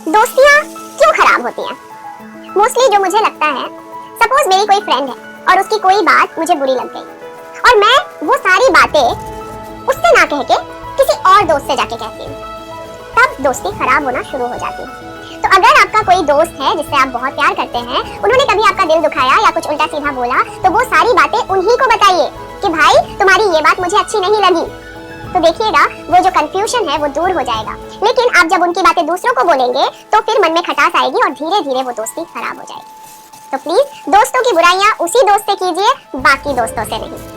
दोस्तियाँ क्यों खराब होती हैं? मोस्टली जो मुझे लगता है, सपोज मेरी कोई फ्रेंड है और उसकी कोई बात मुझे बुरी लग गई और मैं वो सारी बातें उससे ना कह के किसी और दोस्त से जाके कहती हूँ, तब दोस्ती खराब होना शुरू हो जाती है। तो अगर आपका कोई दोस्त है जिससे आप बहुत प्यार करते हैं, उन्होंने कभी आपका दिल दुखाया या कुछ उल्टा सीधा बोला, तो वो सारी बातें उन्हीं को बताइए कि भाई तुम्हारी ये बात मुझे अच्छी नहीं लगी। तो देखिएगा वो जो कंफ्यूजन है वो दूर हो जाएगा। लेकिन आप जब उनकी बातें दूसरों को बोलेंगे तो फिर मन में खटास आएगी और धीरे धीरे वो दोस्ती खराब हो जाएगी। तो प्लीज दोस्तों की बुराइयां उसी दोस्त से कीजिए, बाकी दोस्तों से नहीं।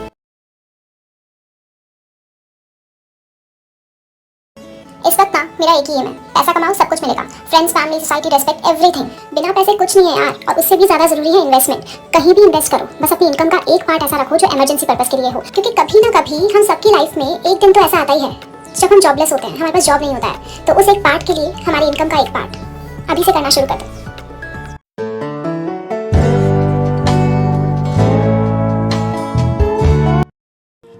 इस वक्त ना मेरा एक ही एम है, पैसा कमाओ, सब कुछ मिलेगा। Friends, family, society, respect, everything. बिना पैसे कुछ नहीं है यार। और उससे भी ज्यादा जरूरी है इन्वेस्टमेंट। कहीं भी इन्वेस्ट करो, बस अपनी इनकम का एक पार्ट ऐसा रखो जो इमरजेंसी पर्पस के लिए हो, क्योंकि कभी ना कभी हम सबकी लाइफ में एक दिन तो ऐसा आता ही है जब हम जॉबलेस होते हैं, हमारे पास जॉब नहीं होता है। तो उस एक पार्ट के लिए हमारी इनकम का एक पार्ट अभी से करना शुरू कर दो।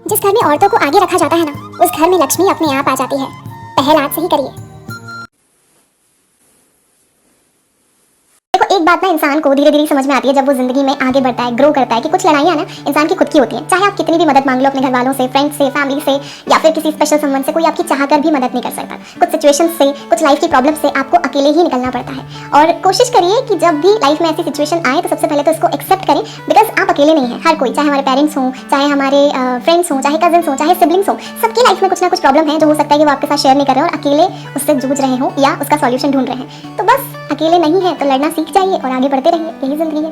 जिस घर में औरतों को आगे रखा जाता है ना, उस घर में लक्ष्मी अपने आप आ जाती है। पहल आज से ही करिए। देखो, एक बात ना इंसान को धीरे धीरे समझ में आती है जब वो जिंदगी में आगे बढ़ता है, ग्रो करता है, कि कुछ लड़ाइयाँ ना इंसान की खुद की होती हैं। चाहे आप कितनी भी मदद मांग लो अपने घर वालों से, फ्रेंड्स से, फैमिली से, या फिर किसी स्पेशल समवन से, कोई आपकी चाहकर भी मदद नहीं कर सकता। कुछ सिचुएशन से, कुछ लाइफ की प्रॉब्लम से आपको अकेले ही निकलना पड़ता है। और कोशिश करिए कि जब भी लाइफ में ऐसी सिचुएशन आए तो सबसे पहले तो इसको एक्सेप्ट करें, बिकॉज आप अकेले नहीं हैं। हर कोई, चाहे हमारे पेरेंट्स हों, चाहे हमारे फ्रेंड्स हों, चाहे कजिन्स हों, चाहे सिबलिंग्स हों, सबकी लाइफ में कुछ ना कुछ प्रॉब्लम है जो हो सकता है कि वो आपके साथ शेयर नहीं कर रहे हो और अकेले उससे जूझ रहे हो या उसका सॉल्यूशन ढूंढ रहे हैं। तो बस अकेले नहीं है तो लड़ना सीख जाइए और आगे बढ़ते रहिए, यही जिंदगी है।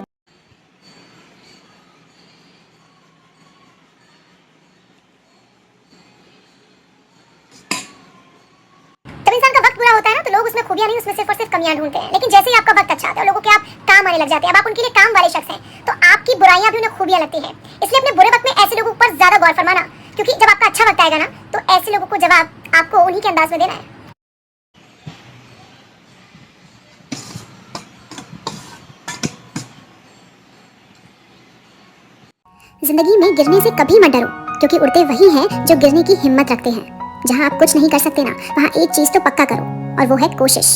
जब इंसान का वक्त बुरा होता है ना, तो लोग उसमें खूबियां नहीं, उसमें सिर्फ और सिर्फ कमियां ढूंढते हैं। लेकिन जैसे ही आपका वक्त अच्छा आता है, लोगों के आप काम आने लग जाते हैं, अब आप उनके लिए काम वाले शख्स हैं, तो आपकी बुराइयां भी उन्हें खूबियां लगती हैं। इसलिए अपने बुरे वक्त में ऐसे लोगों पर ज्यादा गौर फरमाना, क्योंकि जब आपका अच्छा वक्त आएगा ना, तो ऐसे लोगों को जवाब आपको उन्हीं के अंदाज में देना है। जिंदगी में गिरने से कभी मत डरो, क्योंकि उड़ते वही हैं जो गिरने की हिम्मत रखते हैं। जहां आप कुछ नहीं कर सकते ना, वहां एक चीज तो पक्का करो, और वो है कोशिश।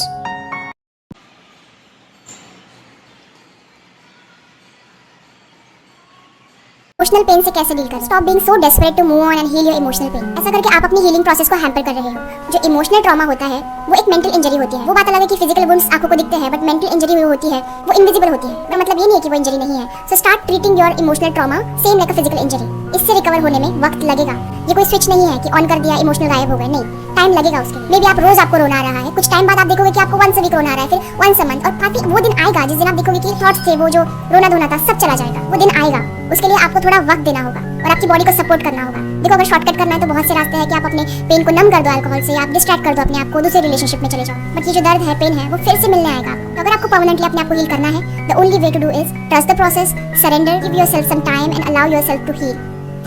इमोशनल पेन से कैसे डील करें? Stop being so desperate to move on and heal your emotional pain. ऐसा करके आप अपनी हीलिंग प्रोसेस को हैम्पर कर रहे हो। जो इमोशनल ट्रॉमा होता है वो एक मेंटल इंजरी होती है। वो बात अलग है कि फिजिकल वुंड्स आंखों को दिखते हैं, बट मेंटल इंजरी वो होती है, वो इनविजिबल होती है। इसका मतलब ये नहीं है कि वो इंजरी नहीं है। So start treating your emotional trauma same like a physical injury. इससे रिकवर होने में वक्त लगेगा। ये कोई स्विच नहीं है कि ऑन कर दिया इमोशनल गायब हो गए, नहीं, टाइम लगेगा उसके लिए। मे बी आप रोज आपको रोना आ रहा है, कुछ टाइम बाद आप देखोगे कि आपको वंस अ वीक रोना आ रहा है, फिर वंस अ मंथ, और काफी वो दिन आएगा जिस दिन आप देखोगे कि थॉट्स थे, वो जो रोना धोना था, सब चला जाएगा। वो दिन आएगा, उसके लिए आपको थोड़ा वक्त देना होगा और आपकी बॉडी को सपोर्ट करना होगा। देखो, अगर शॉर्टकट करना है तो बहुत से रास्ते हैं कि आप अपने पेन को नम कर दो अल्कोहल से, या आप डिस्ट्रैक्ट कर दो अपने आप को, दूसरे रिलेशनशिप में चले जाओ। बट ये जो दर्द है, पेन है, वो फिर से मिलने आएगा आपको। तो अगर आपको परमानेंटली अपने आप को हील करना है, the only way to do is trust the process, surrender, give yourself some time and allow yourself to heal.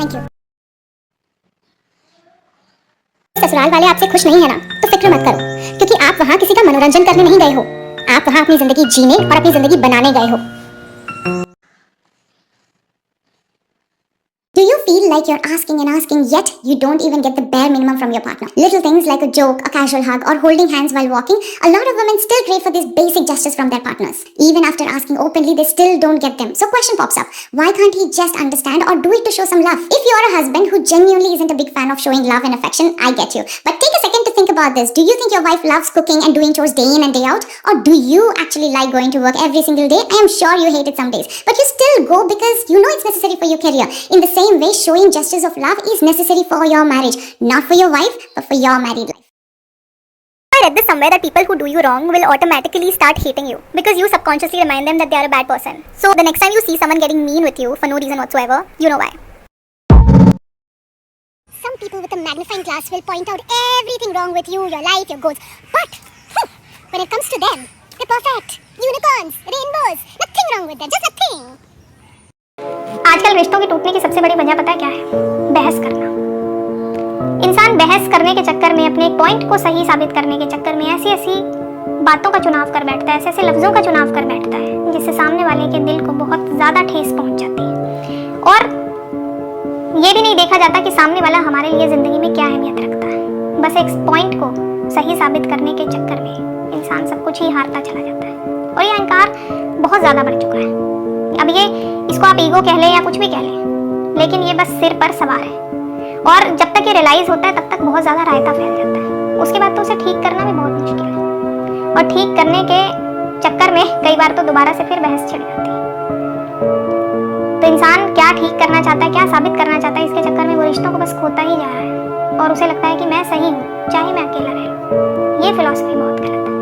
Thank you. ससुराल वाले आपसे खुश नहीं है ना, तो फिक्र मत करो, क्योंकि आप वहाँ किसी का मनोरंजन करने नहीं गए हो। आप वहाँ अपनी जिंदगी जीने और अपनी जिंदगी बनाने गए हो। Do you feel like you're asking and asking, yet you don't even get the bare minimum from your partner? Little things like a joke, a casual hug, or holding hands while walking. A lot of women still crave for this basic justice from their partners. Even after asking openly, they still don't get them. So question pops up, why can't he just understand or do it to show some love? If you're a husband who genuinely isn't a big fan of showing love and affection, I get you. But take a second to think about this. Do you think your wife loves cooking and doing chores day in and day out? Or do you actually like going to work every single day? I am sure you hate it some days, but you still go because you know it's necessary for your career. In the same way, showing justice of love is necessary for your marriage, not for your wife, but for your married life. I read this somewhere that people who do you wrong will automatically start hating you because you subconsciously remind them that they are a bad person. So the next time you see someone getting mean with you for no reason whatsoever, you know why. Some people with a magnifying glass will point out everything wrong with you, your life, your goals. But when it comes to them, they're perfect. Unicorns, rainbows, nothing wrong with them, just nothing. आजकल रिश्तों के टूटने की सबसे बड़ी वजह पता है क्या है? बहस करना। इंसान बहस करने के चक्कर में, अपने एक पॉइंट को सही साबित करने के चक्कर में ऐसी ऐसी बातों का चुनाव कर बैठता है, ऐसे ऐसे लफ्जों का चुनाव कर बैठता है जिससे सामने वाले के दिल को बहुत ज्यादा ठेस पहुंच जाती है। और ये भी नहीं देखा जाता कि सामने वाला हमारे लिए जिंदगी में क्या अहमियत रखता है। बस एक पॉइंट को सही साबित करने के चक्कर में इंसान सब कुछ ही हारता चला जाता है। और ये अहंकार बहुत ज़्यादा बढ़ चुका है। अब ये इसको आप ईगो कह लें या कुछ भी कह लें, लेकिन ये बस सिर पर सवार है। और जब तक ये रियलाइज़ होता है तब तक बहुत ज़्यादा रायता फैल जाता है। उसके बाद तो उसे ठीक करना भी बहुत मुश्किल है। और ठीक करने के चक्कर में कई बार तो दोबारा से फिर बहस छिड़ जाती है। तो इंसान क्या ठीक करना चाहता है, क्या साबित करना चाहता है, इसके चक्कर में वो रिश्तों को बस खोता ही जा रहा है और उसे लगता है कि मैं सही हूँ चाहे मैं अकेला रह लूँ। ये फिलॉसफी बहुत गलत है।